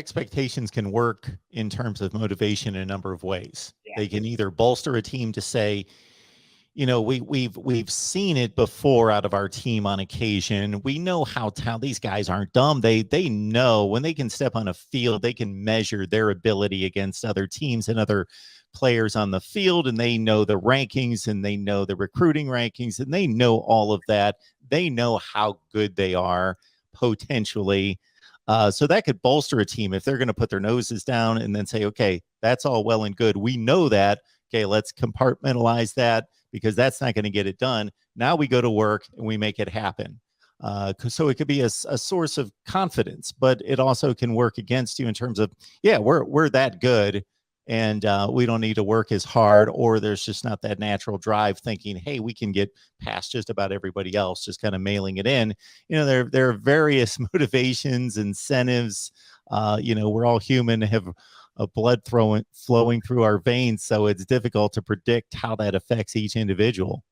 expectations can work in terms of motivation in a number of ways. Yeah. They can either bolster a team to say, you know, we've seen it before out of our team on occasion. We know how these guys aren't dumb. They know when they can step on a field, they can measure their ability against other teams and other players on the field, and they know the rankings and they know the recruiting rankings and they know all of that. They know how good they are potentially. So that could bolster a team if they're going to put their noses down and then say, okay, that's all well and good. We know that. Okay, let's compartmentalize that because that's not going to get it done. Now we go to work and we make it happen. So it could be a source of confidence, but it also can work against you in terms of, yeah, we're that good and we don't need to work as hard, or there's just not that natural drive thinking, hey, we can get past just about everybody else, just kind of mailing it in. You know, there are various motivations, incentives. You know, we're all human, have a blood flowing through our veins, so it's difficult to predict how that affects each individual.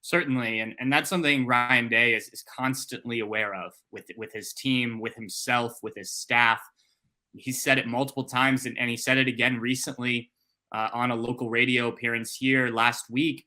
Certainly, and that's something Ryan Day is constantly aware of with his team, with himself, with his staff. He's said it multiple times, and he said it again recently on a local radio appearance here last week.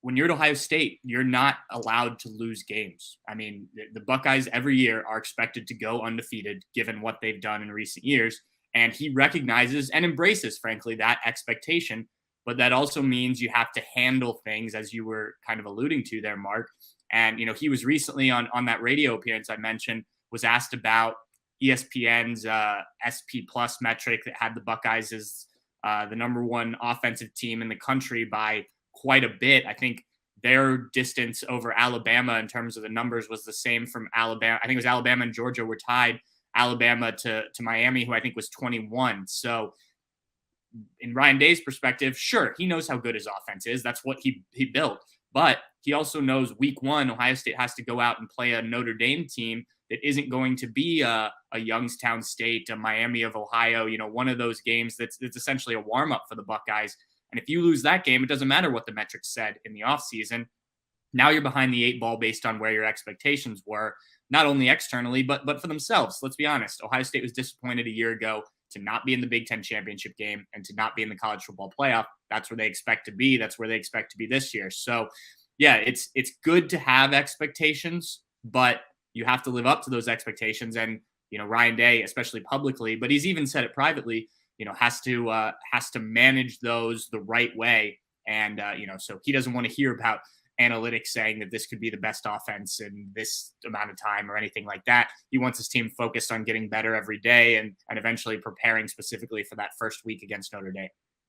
When you're at Ohio State, you're not allowed to lose games. I mean, the Buckeyes every year are expected to go undefeated given what they've done in recent years. And he recognizes and embraces, frankly, that expectation. But that also means you have to handle things, as you were kind of alluding to there, Mark. And, you know, he was recently on that radio appearance I mentioned, was asked about ESPN's SP Plus metric that had the Buckeyes as the number one offensive team in the country by quite a bit. I think their distance over Alabama in terms of the numbers was the same from Alabama. I think it was Alabama and Georgia were tied. Alabama to Miami, who I think was 21. So in Ryan Day's perspective, sure, he knows how good his offense is. That's what he built. But he also knows week one, Ohio State has to go out and play a Notre Dame team that isn't going to be a Youngstown State, a Miami of Ohio, you know, one of those games that's essentially a warm-up for the Buckeyes. And if you lose that game, it doesn't matter what the metrics said in the offseason. Now you're behind the eight ball based on where your expectations were, not only externally, but for themselves. Let's be honest. Ohio State was disappointed a year ago to not be in the Big Ten championship game and to not be in the college football playoff. That's where they expect to be. That's where they expect to be this year. So, yeah, it's good to have expectations, but you have to live up to those expectations. And, you know, Ryan Day, especially publicly, but he's even said it privately, you know, has to manage those the right way. And, you know, so he doesn't want to hear about analytics saying that this could be the best offense in this amount of time or anything like that. He wants his team focused on getting better every day and eventually preparing specifically for that first week against Notre Dame.